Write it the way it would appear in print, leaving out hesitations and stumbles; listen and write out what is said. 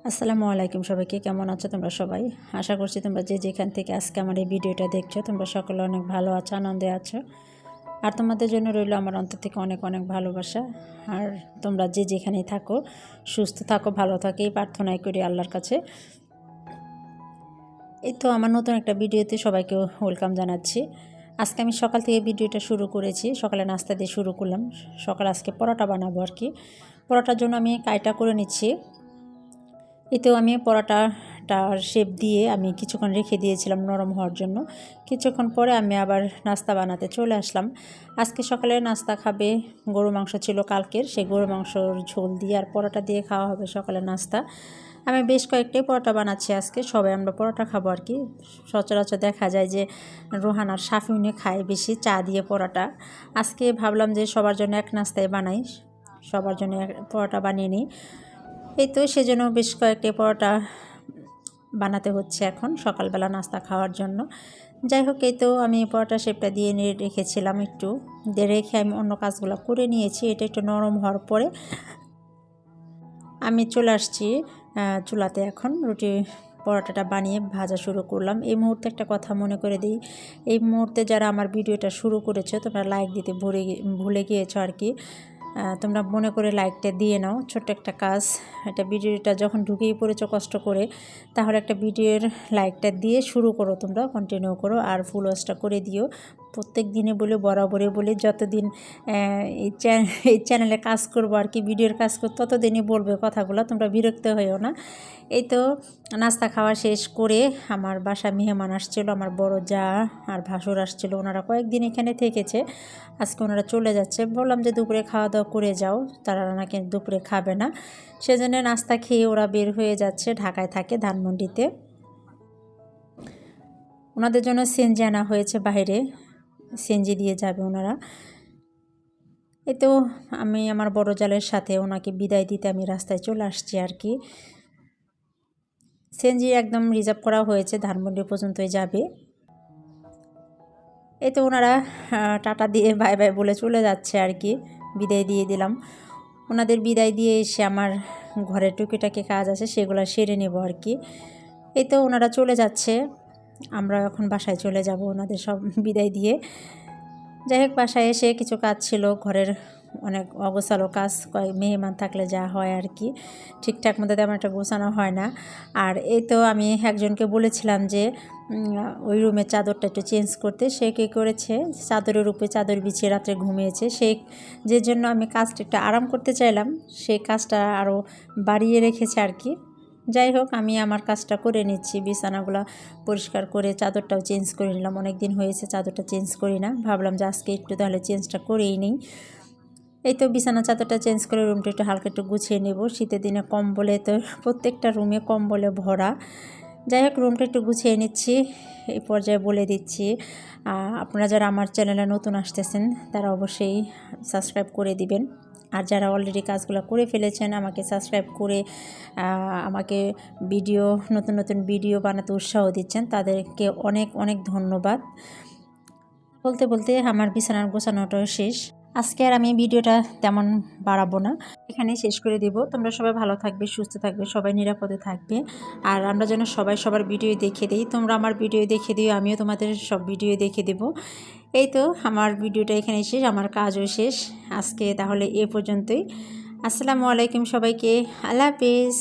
আসসালামু আলাইকুম সবাইকে, কেমন আছো তোমরা সবাই? আশা করছি তোমরা যে যেখান থেকে আজকে আমার এই ভিডিওটা দেখছো তোমরা সকলে অনেক ভালো আছো, আনন্দে আছো। আর তোমাদের জন্য রইল আমার অন্তর থেকে অনেক অনেক ভালোবাসা। আর তোমরা যে যেখানেই থাকো সুস্থ থাকো, ভালো থাকো, এই প্রার্থনাই করি আল্লাহর কাছে। এই তো আমার নতুন একটা ভিডিওতে সবাইকে ওয়েলকাম জানাচ্ছি। আজকে আমি সকাল থেকে ভিডিওটা শুরু করেছি, সকালে নাস্তা দিয়ে শুরু করলাম। সকালে আজকে পরোটা বানাবো আর কি। পরোটার জন্য আমি কাইটা করে নিচ্ছি। এতেও আমি পরোটাটার শেপ দিয়ে আমি কিছুক্ষণ রেখে দিয়েছিলাম নরম হওয়ার জন্য। কিছুক্ষণ পরে আমি আবার নাস্তা বানাতে চলে আসলাম। আজকে সকালে নাস্তা খাবে, গরু মাংস ছিল কালকের, সেই গরু মাংসর ঝোল দিয়ে আর পরোটা দিয়ে খাওয়া হবে সকালে নাস্তা। আমি বেশ কয়েকটাই পরোটা বানাচ্ছি আজকে, সবাই আমরা পরোটা খাবো আর কি। সচরাচর দেখা যায় যে রোহান আর সাফিউনে খায় বেশি চা দিয়ে পরোটা। আজকে ভাবলাম যে সবার জন্য এক নাস্তায় বানাই, সবার জন্য পরোটা বানিয়ে নিই। এই তো সেজন্য বেশ কয়েকটি পরোটা বানাতে হচ্ছে এখন সকালবেলা নাস্তা খাওয়ার জন্য। যাই হোক, এই তো আমি পরোটা শেপটা দিয়ে নিয়ে রেখেছিলাম, একটু দিয়ে রেখে আমি অন্য কাজগুলো করে নিয়েছি। এটা একটু নরম হওয়ার পরে আমি চলে আসছি চুলাতে। এখন রুটি পরোটাটা বানিয়ে ভাজা শুরু করলাম। এই মুহূর্তে একটা কথা মনে করে দিই, এই মুহূর্তে যারা আমার ভিডিওটা শুরু করেছো তোমরা লাইক দিতে ভুলে গিয়েছো আর কি। তোমরা মনে করে লাইকটা দিয়ে নাও, ছোট্ট একটা কাজ। একটা ভিডিওটা যখন ঢুকেই পড়েছো কষ্ট করে, তাহলে একটা ভিডিওর লাইকটা দিয়ে শুরু করো, তোমরা কন্টিনিউ করো আর ফুল ওয়াচটা করে দিও। প্রত্যেক দিনে বলে বরাবরে বলে যতদিন এই চ্যানেলে কাজ করবো আর কি, ভিডিওর কাজ করবো, ততদিনই বলবে কথাগুলো, তোমরা বিরক্ত হইও না। এই তো নাস্তা খাওয়া শেষ করে আমার বাসা মেহমান আসছিলো, আমার বড় যা আর ভাসুর আসছিলো। ওনারা কয়েকদিন এখানে থেকেছে, আজকে ওনারা চলে যাচ্ছে। বললাম যে দুপুরে খাওয়া দাওয়া করে যাও, তারা নাকি দুপুরে খাবে না। সেজন্য নাস্তা খেয়ে ওরা বের হয়ে যাচ্ছে, ঢাকায় থাকে ধানমন্ডিতে। ওনাদের জন্য সিএনজি আনা হয়েছে বাইরে, সিএনজি দিয়ে যাবে ওনারা। এই তো আমি আমার বড় জালের সাথে ওনাকে বিদায় দিতে আমি রাস্তায় চলে আসছি আর কি। সিএনজি একদম রিজার্ভ করা হয়েছে, ধানমন্ডি পর্যন্তই যাবে। এই তো ওনারা টাটা দিয়ে বাই বাই বলে চলে যাচ্ছে আর কি, বিদায় দিয়ে দিলাম। ওনাদের বিদায় দিয়ে এসে আমার ঘরের টুকিটাকি কাজ আছে, সেগুলো সেরে নেব আর কি। এই তো ওনারা চলে যাচ্ছে, আমরা এখন বাসায় চলে যাব ওনাদের সব বিদায় দিয়ে। যাই হোক, বাসায় এসে কিছু কাজ ছিল ঘরের, অনেক অগোছালো কাজ, মেহমান থাকলে যা হয় আর কি, ঠিকঠাক মতো তেমন একটা গোছানো হয় না। আর এই তো আমি একজনকে বলেছিলাম যে ওই রুমের চাদরটা একটু চেঞ্জ করতে, সে কী করেছে, চাদরের উপরে চাদর বিছিয়ে রাত্রে ঘুমিয়েছে। সেই যে জন্য আমি কাজটা একটু আরাম করতে চাইলাম, সেই কাজটা আরও বাড়িয়ে রেখেছে আর কি। যাই হোক, আমি আমার কাজটা করে নিচ্ছি, বিছানাগুলো পরিষ্কার করে চাদরটাও চেঞ্জ করে নিলাম। অনেক দিন হয়েছে চাদরটা চেঞ্জ করি না, ভাবলাম যে আজকে একটু তাহলে চেঞ্জটা করেই নিই। এই তো বিছানা চাদরটা চেঞ্জ করে রুমটা একটু হালকা একটু গুছিয়ে নেব। শীতের দিনে কম্বলে তো প্রত্যেকটা রুমে কম্বলে ভরা। যাই হোক, রুমটা একটু গুছিয়ে নিচ্ছি। এই পর্যায়ে বলে দিচ্ছি, আপনারা যারা আমার চ্যানেলে নতুন আসতেছেন তারা অবশ্যই সাবস্ক্রাইব করে দিবেন। আর যারা অলরেডি কাজগুলো করে ফেলেছেন, আমাকে সাবস্ক্রাইব করে আমাকে নতুন নতুন ভিডিও বানাতে উৎসাহ দিচ্ছেন, তাদেরকে অনেক অনেক ধন্যবাদ। বলতে বলতে আমার বিছানার গোছানোটাও শেষ। আজকে আর আমি ভিডিওটা তেমন বাড়াবো না, এখানেই শেষ করে দিব। তোমরা সবাই ভালো থাকবে, সুস্থ থাকবে, সবাই নিরাপদে থাকবে। আর আমরা যেন সবাই সবার ভিডিও দেখে দিই, তোমরা আমার ভিডিও দেখে দিও, আমিও তোমাদের সব ভিডিও দেখে দেব। এই তো আমার ভিডিওটা এখানে শেষ, আমার কাজও শেষ আজকে। তাহলে এ পর্যন্তই। আসসালামু আলাইকুম সবাইকে, আল্লাহ হাফেজ।